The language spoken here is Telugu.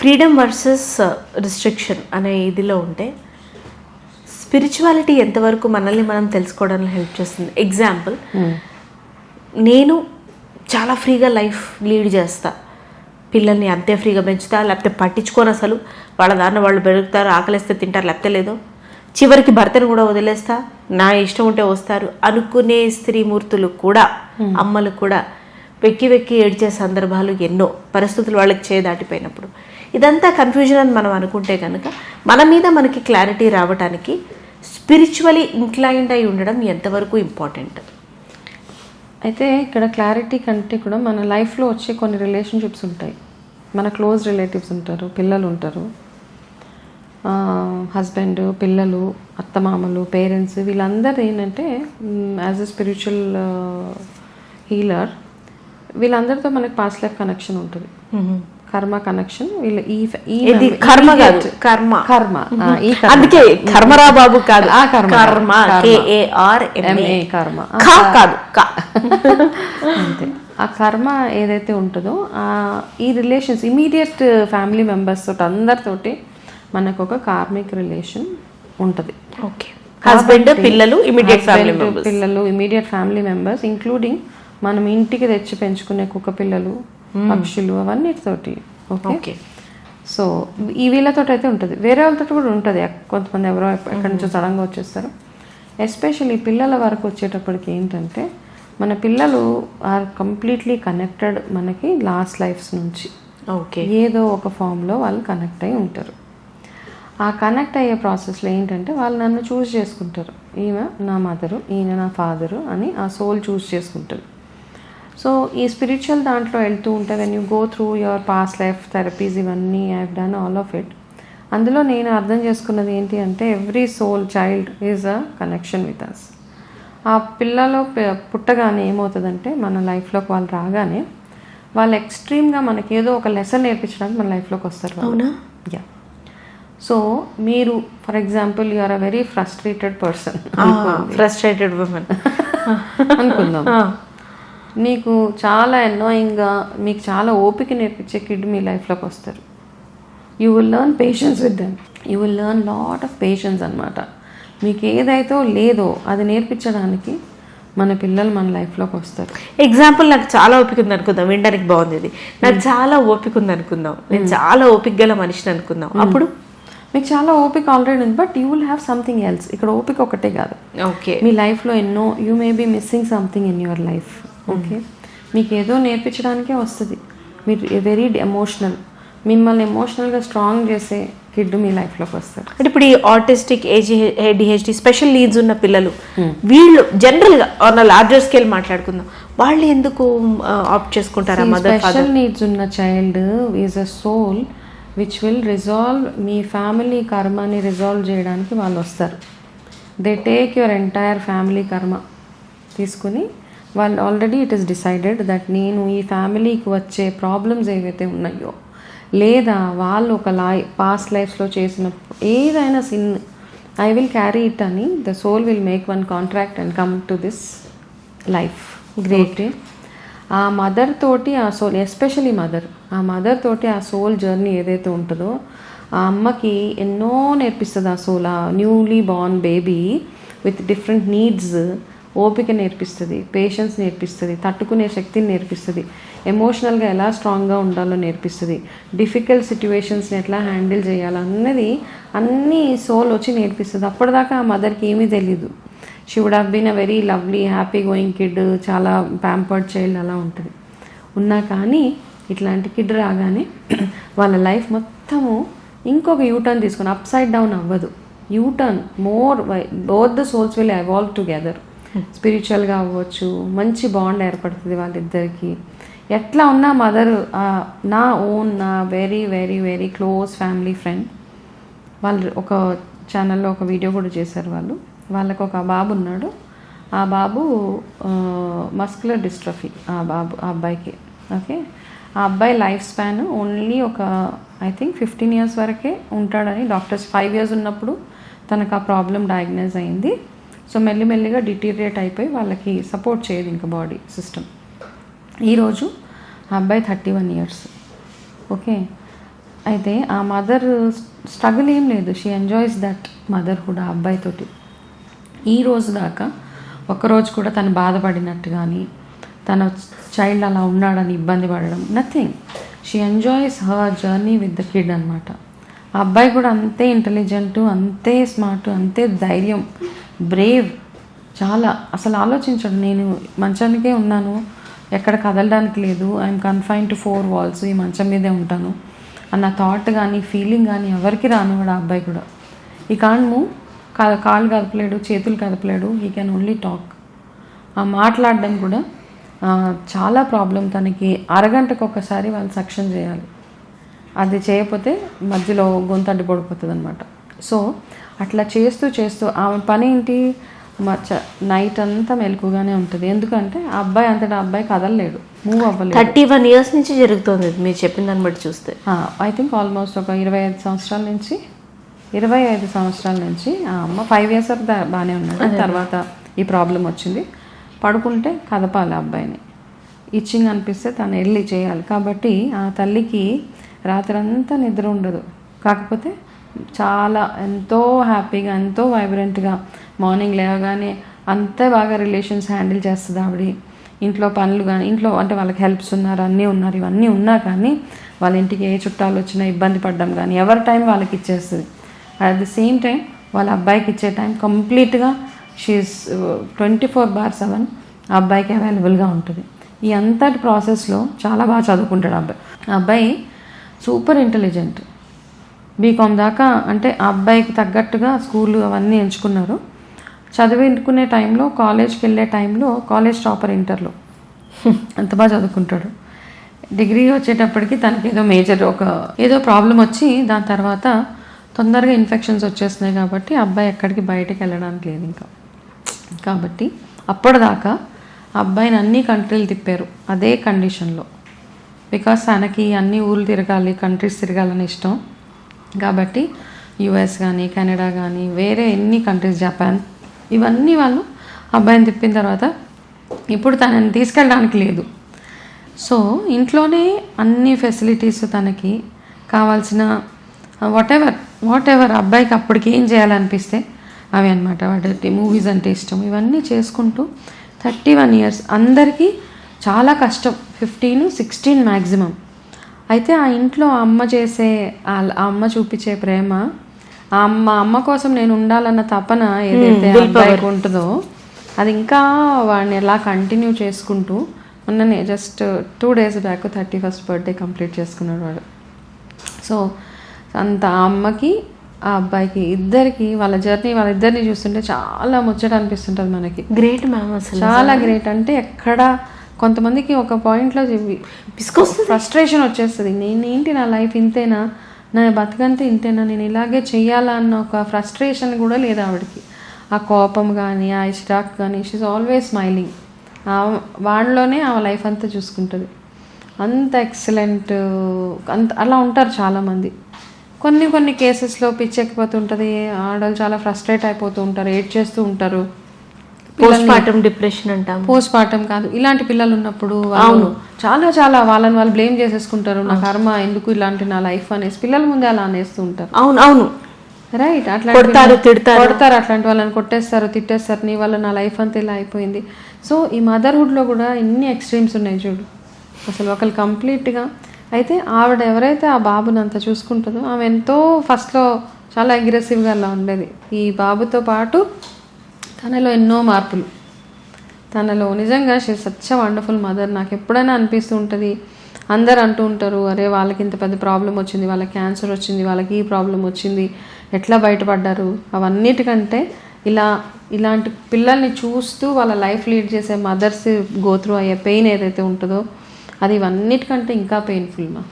ఫ్రీడమ్ వర్సెస్ రిస్ట్రిక్షన్ అనే ఇదిలో ఉంటే స్పిరిచువాలిటీ ఎంతవరకు మనల్ని మనం తెలుసుకోవడానికి హెల్ప్ చేస్తుంది? ఎగ్జాంపుల్, నేను చాలా ఫ్రీగా లైఫ్ లీడ్ చేస్తా, పిల్లల్ని అంతే ఫ్రీగా పెంచుతా, లేకపోతే పట్టించుకోను, అసలు వాళ్ళ దాన్ని వాళ్ళు పెరుగుతారు, ఆకలిస్తే తింటారు, లేకపోతే లేదో, చివరికి భర్తను కూడా వదిలేస్తా, నా ఇష్టం ఉంటే వస్తారు అనుకునే స్త్రీమూర్తులు కూడా, అమ్మలు కూడా వెక్కి వెక్కి ఏడ్చే సందర్భాలు ఎన్నో, పరిస్థితులు వాళ్ళకి చేదాటిపోయినప్పుడు. ఇదంతా కన్ఫ్యూజన్ అని మనం అనుకుంటే కనుక మన మీద మనకి క్లారిటీ రావడానికి స్పిరిచువలీ ఇంక్లైన్డ్ అయి ఉండడం ఎంతవరకు ఇంపార్టెంట్? అయితే ఇక్కడ క్లారిటీ కంటే కూడా మన లైఫ్లో వచ్చే కొన్ని రిలేషన్షిప్స్ ఉంటాయి. మన క్లోజ్ రిలేటివ్స్ ఉంటారు, పిల్లలు ఉంటారు, హస్బెండ్, పిల్లలు, అత్తమామలు, పేరెంట్స్, వీళ్ళందరూ ఏంటంటే యాజ్ ఎ స్పిరిచువల్ హీలర్ వీళ్ళందరితో మనకి పాస్ట్ లైఫ్ కనెక్షన్ ఉంటుంది, కర్మ కనెక్షన్. వీళ్ళు ఈ కర్మ కాదు, కర్మ కర్మ అందుకే కర్మరా బాబు కాదు, కర్మ కర్మ కాదు. అంతే. ఆ కర్మ ఏదైతే ఉంటుందో ఈ రిలేషన్స్ ఇమీడియట్ ఫ్యామిలీ మెంబర్స్ తోటి అందరితోటి మనకు ఒక కార్మిక్ రిలేషన్ ఉంటుంది. ఓకే, హస్బెండ్, పిల్లలు, ఇమీడియట్ ఫ్యామిలీ మెంబర్స్, ఇంక్లూడింగ్ మనం ఇంటికి తెచ్చి పెంచుకునే కుక్క పిల్లలు, పక్షులు, అవన్నీతోటి. ఓకే, సో ఈ వీళ్ళతో అయితే ఉంటుంది, వేరే వాళ్ళతో కూడా ఉంటుంది. కొంతమంది ఎవరో ఎక్కడి నుంచో సడన్గా వచ్చేస్తారు. ఎస్పెషల్లీ పిల్లల వరకు వచ్చేటప్పటికి ఏంటంటే మన పిల్లలు ఆర్ కంప్లీట్లీ కనెక్టెడ్ మనకి లాస్ట్ లైఫ్స్ నుంచి. ఓకే, ఏదో ఒక ఫామ్లో వాళ్ళు కనెక్ట్ అయి ఉంటారు. ఆ కనెక్ట్ అయ్యే ప్రాసెస్లో ఏంటంటే వాళ్ళు నన్ను చూస్ చేసుకుంటారు, ఈమె నా మదరు, ఈయన నా ఫాదరు అని ఆ సోల్ చూస్ చేసుకుంటారు. సో ఈ స్పిరిచువల్ దాంట్లో వెళ్తూ ఉంటే when you go through your past life therapies, ఇవన్నీ I have done all of it. అందులో నేను అర్థం చేసుకున్నది ఏంటి అంటే every soul child is a connection with us. ఆ పిల్లలు పుట్టగానే ఏమవుతుందంటే మన లైఫ్లోకి వాళ్ళు రాగానే వాళ్ళు ఎక్స్ట్రీమ్గా మనకి ఏదో ఒక లెసన్ నేర్పించడానికి మన లైఫ్లోకి వస్తారు. అవునా? యా. సో మీరు for example you are a very frustrated person, frustrated women అనుకుందాం. నీకు చాలా అనాయింగ్గా మీకు చాలా ఓపిక నేర్పించే కిడ్ మీ లైఫ్లోకి వస్తారు. You will learn patience with them, you will learn lot of patience అనమాట. మీకు ఏదైతే లేదో అది నేర్పించడానికి మన పిల్లలు మన లైఫ్లోకి వస్తారు. ఎగ్జాంపుల్, నాకు చాలా ఓపిక ఉంది అనుకుందాం, వినడానికి బాగుంది ఇది, నాకు చాలా ఓపిక ఉంది అనుకుందాం, నేను చాలా ఓపిక గల మనిషిని అనుకుందాం. అప్పుడు మీకు చాలా ఓపిక ఆల్రెడీ ఉంది, but you will have something else. ఇక్కడ ఓపిక ఒకటే కాదు, ఓకే, మీ లైఫ్లో ఎన్నో you may be missing something in your life. Okay, మీకు ఏదో నేర్పించడానికే వస్తుంది. మీరు వెరీ ఎమోషనల్, మిమ్మల్ని ఎమోషనల్గా స్ట్రాంగ్ చేసే కిడ్ మీ లైఫ్లోకి వస్తారు. అంటే ఇప్పుడు ఈ ఆటిస్టిక్, ADHD, స్పెషల్ నీడ్స్ ఉన్న పిల్లలు, వీళ్ళు జనరల్గా ఆన్ లార్జర్ స్కేల్ మాట్లాడుకుందాం, వాళ్ళు ఎందుకు ఆప్ట్ చేసుకుంటారా? స్పెషల్ నీడ్స్ ఉన్న child is a soul which will resolve మీ ఫ్యామిలీ కర్మని రిజాల్వ్ చేయడానికి వాళ్ళు వస్తారు. They take your entire family karma తీసుకుని వాళ్ళు already it is decided that నేను ఈ ఫ్యామిలీకి వచ్చే ప్రాబ్లమ్స్ ఏవైతే ఉన్నాయో, లేదా వాళ్ళు ఒక పాస్ట్ లైఫ్స్లో చేసిన ఏదైనా sin, I will carry it అని the soul will make one contract and come to this life. Great. ఆ మదర్ తోటి ఆ సోల్, ఎస్పెషలీ మదర్, ఆ మదర్ తోటి ఆ సోల్ జర్నీ ఏదైతే ఉంటుందో ఆ అమ్మకి ఎన్నో నేర్పిస్తుంది. ఆ సోల్, ఆ newly born baby with different needs ఓపిక నేర్పిస్తుంది, పేషెన్స్ నేర్పిస్తుంది, తట్టుకునే శక్తిని నేర్పిస్తుంది, ఎమోషనల్గా ఎలా స్ట్రాంగ్గా ఉండాలో నేర్పిస్తుంది, డిఫికల్ట్ సిచ్యువేషన్స్ని ఎట్లా హ్యాండిల్ చేయాలన్నది అన్నీ సోల్ వచ్చి నేర్పిస్తుంది. అప్పటిదాకా ఆ మదర్కి ఏమీ తెలీదు. She would have been a very lovely happy going kid, చాలా ప్యాంపర్డ్ చైల్డ్ అలా ఉంటుంది. ఉన్నా కానీ ఇట్లాంటి కిడ్ రాగానే వాళ్ళ లైఫ్ మొత్తము ఇంకొక యూటర్న్ తీసుకొని అప్ సైడ్ డౌన్ అవ్వదు, U turn more, both the souls will evolve together. స్పిరిచువల్గా అవ్వచ్చు, మంచి బాండ్ ఏర్పడుతుంది వాళ్ళిద్దరికి. ఎట్లా ఉన్నా మదర్ నా ఓన్, నా very very very close family friend, వాళ్ళు ఒక ఛానల్లో ఒక వీడియో కూడా చేశారు. వాళ్ళకు ఒక బాబు ఉన్నాడు. ఆ బాబు మస్కులర్ డిస్ట్రఫీ, ఆ అబ్బాయికి. ఓకే, ఆ అబ్బాయి లైఫ్ స్పాన్ ఓన్లీ ఒక ఐ థింక్ 15 years వరకే ఉంటాడని డాక్టర్స్, 5 years ఉన్నప్పుడు తనకు ఆ ప్రాబ్లం డయాగ్నైజ్ అయింది. సో మెల్లిమెల్లిగా డిటీరియేట్ అయిపోయి వాళ్ళకి సపోర్ట్ చేయదు ఇంకా బాడీ సిస్టమ్. ఈరోజు ఆ అబ్బాయి 31 years. ఓకే, అయితే ఆ మదర్ స్ట్రగుల్ ఏం లేదు, షీ ఎంజాయ్స్ దట్ మదర్హుడ్ ఆ అబ్బాయితోటి. ఈ రోజు దాకా ఒక్కరోజు కూడా తను బాధపడినట్టు కానీ తన చైల్డ్ అలా ఉన్నాడని ఇబ్బంది పడడం, nothing. She enjoys her journey with the kid అనమాట. ఆ అబ్బాయి కూడా అంతే ఇంటెలిజెంట్, అంతే స్మార్ట్, అంతే ధైర్యం, బ్రేవ్. చాలా అసలు ఆలోచించడు, నేను మంచానికే ఉన్నాను, ఎక్కడ కదలడానికి లేదు, ఐఎమ్ కన్ఫైన్ టు 4 walls, ఈ మంచం మీదే ఉంటాను అన్న థాట్ కానీ ఫీలింగ్ కానీ ఎవరికి రానివాడు ఆ అబ్బాయి కూడా. ఈ కాంట్ మూవ్, కాళ్ళు కదపలేడు, చేతులు కదపలేడు, హీ కెన్ ఓన్లీ టాక్. ఆ మాట్లాడడం కూడా చాలా ప్రాబ్లం తనకి. అరగంటకు ఒకసారి వాళ్ళు సక్షన్ చేయాలి, అది చేయకపోతే మధ్యలో గొంతు అడ్డు పడిపోతుంది అనమాట. సో అట్లా చేస్తూ చేస్తూ ఆమె పని ఏంటి, నైట్ అంతా మెలకుగానే ఉంటుంది. ఎందుకంటే ఆ అబ్బాయి అంతటా అబ్బాయి కదలలేడు, మూవ్ అవ్వలేదు. 31 years నుంచి జరుగుతుంది మీరు చెప్పిన దాన్ని బట్టి చూస్తే. ఐ థింక్ ఆల్మోస్ట్ ఒక 25 సంవత్సరాల నుంచి ఆ అమ్మ 5 years వరకు బాగానే ఉన్నాడు. తర్వాత ఈ ప్రాబ్లం వచ్చింది. పడుకుంటే కదపాలి అబ్బాయిని, ఇచ్చింగ్ అనిపిస్తే తను వెళ్ళి చేయాలి. కాబట్టి ఆ తల్లికి రాత్రంతా నిద్ర ఉండదు. కాకపోతే చాలా ఎంతో హ్యాపీగా, ఎంతో వైబ్రెంట్గా మార్నింగ్ లేవగానే అంతే బాగా రిలేషన్స్ హ్యాండిల్ చేస్తుంది ఆవిడ. ఇంట్లో పనులు కానీ, ఇంట్లో అంటే వాళ్ళకి హెల్ప్స్ ఉన్నారు, అన్నీ ఉన్నారు, ఇవన్నీ ఉన్నా కానీ వాళ్ళ ఇంటికి ఏ చుట్టాలు వచ్చినా ఇబ్బంది పడడం కానీ ఎవరి టైం వాళ్ళకి ఇచ్చేస్తుంది. అట్ ది సేమ్ టైం వాళ్ళ అబ్బాయికి ఇచ్చే టైం కంప్లీట్గా షీఈస్ 24/7 ఆ అబ్బాయికి అవైలబుల్గా ఉంటుంది. ఈ అంతటి ప్రాసెస్లో చాలా బాగా చదువుకుంటాడు అబ్బాయి. ఆ అబ్బాయి సూపర్ ఇంటెలిజెంట్, బీకామ్ దాకా, అంటే ఆ అబ్బాయికి తగ్గట్టుగా స్కూల్ అవన్నీ ఎంచుకున్నారు. చదువుకునే టైంలో, కాలేజ్కి వెళ్ళే టైంలో కాలేజ్ టాపర్ ఇంటర్లో, అంత బాగా చదువుకుంటాడు. డిగ్రీ వచ్చేటప్పటికి తనకి ఏదో ప్రాబ్లం వచ్చి దాని తర్వాత తొందరగా ఇన్ఫెక్షన్స్ వచ్చేస్తున్నాయి. కాబట్టి అబ్బాయి ఎక్కడికి బయటకు వెళ్ళడానికి లేదు ఇంకా. కాబట్టి అప్పటిదాకా అబ్బాయిని అన్ని కంట్రీలు తిప్పారు అదే కండిషన్లో. బికాస్ తనకి అన్ని ఊళ్ళు తిరగాలి, కంట్రీస్ తిరగాలని ఇష్టం. కాబట్టి యుఎస్ కానీ, కెనడా కానీ, వేరే ఎన్ని కంట్రీస్, జపాన్, ఇవన్నీ వాళ్ళు అబ్బాయిని తిప్పిన తర్వాత ఇప్పుడు తనని తీసుకెళ్ళడానికి లేదు. సో ఇంట్లోనే అన్ని ఫెసిలిటీస్, తనకి కావాల్సిన వాట్ ఎవర్ అబ్బాయికి అప్పటికి ఏం చేయాలనిపిస్తే అవి అనమాట. వాటి మూవీస్ అంటే ఇష్టం, ఇవన్నీ చేసుకుంటూ 31 years. అందరికీ చాలా కష్టం, 15-16 మ్యాక్సిమం. అయితే ఆ ఇంట్లో అమ్మ చేసే ఆ అమ్మ చూపించే ప్రేమ, ఆ అమ్మ కోసం నేను ఉండాలన్న తపన ఏదైతే అబ్బాయికి ఉంటుందో అది ఇంకా వాడిని ఎలా కంటిన్యూ చేసుకుంటూ, మొన్ననే just 2 days back 31st birthday complete చేసుకున్నాడు వాడు. సో అంత ఆ అమ్మకి ఆ అబ్బాయికి ఇద్దరికి వాళ్ళ జర్నీ, వాళ్ళిద్దరిని చూస్తుంటే చాలా ముచ్చట అనిపిస్తుంటుంది మనకి. గ్రేట్ మ్యామ్, అసలు చాలా గ్రేట్. అంటే ఎక్కడ కొంతమందికి ఒక పాయింట్లో ఫ్రస్ట్రేషన్ వచ్చేస్తుంది, నేనేంటి నా లైఫ్ ఇంతేనా, నా బతుకంతే ఇంతేనా, నేను ఇలాగే చెయ్యాలా అన్న ఒక ఫ్రస్ట్రేషన్ కూడా లేదు ఆవిడకి. ఆ కోపం కానీ, ఆ ఇష్టాక్ కానీ, షీఈస్ ఆల్వేస్ స్మైలింగ్. వాళ్ళలోనే ఆ లైఫ్ అంతా చూసుకుంటుంది. అంత ఎక్సలెంట్, అంత అలా ఉంటారు చాలామంది. కొన్ని కేసెస్లో పిచ్చెక్కిపోతుంటుంది, ఆడవాళ్ళు చాలా ఫ్రస్ట్రేట్ అయిపోతూ ఉంటారు, ఏడ్ చేస్తూ ఉంటారు. పోస్ట్ పార్టమ్ డిప్రెషన్ అంటాం. పోస్ట్ పార్టమ్ కాదు, ఇలాంటి పిల్లలు ఉన్నప్పుడు వాళ్ళు చాలా వాళ్ళు బ్లేమ్ చేసేసుకుంటారు. నా కర్మ, ఎందుకు ఇలాంటి నా లైఫ్ అనేసి పిల్లల ముందే అలా అనేస్తూ ఉంటారు. అవును రైట్. అట్లా కొడతారు, అట్లాంటి వాళ్ళని కొట్టేస్తారు, తిట్టేస్తారు, నీ వల్ల నా లైఫ్ అంతా ఇలా అయిపోయింది. సో ఈ మదర్హుడ్లో కూడా ఎన్ని ఎక్స్ట్రీమ్స్ ఉన్నాయి చూడు, అసలు ఒకళ్ళు కంప్లీట్గా. అయితే ఆవిడ ఎవరైతే ఆ బాబుని అంత చూసుకుంటుందో ఆమె ఎంతో ఫస్ట్లో చాలా అగ్రెసివ్గా అలా ఉండేది. ఈ బాబుతో పాటు తనలో ఎన్నో మార్పులు, తనలో నిజంగా she such a wonderful mother. నాకు ఎప్పుడైనా అనిపిస్తూ ఉంటుంది, అందరు అంటూ ఉంటారు, అరే వాళ్ళకి ఇంత పెద్ద ప్రాబ్లం వచ్చింది, వాళ్ళకి క్యాన్సర్ వచ్చింది, వాళ్ళకి ఈ ప్రాబ్లం వచ్చింది, ఎట్లా బయటపడ్డారు. అవన్నిటికంటే ఇలాంటి పిల్లల్ని చూస్తూ వాళ్ళ లైఫ్ లీడ్ చేసే మదర్స్ గో త్రూ అయ్యే పెయిన్ ఏదైతే ఉంటుందో అది ఇవన్నిటికంటే ఇంకా పెయిన్ఫుల్ మా.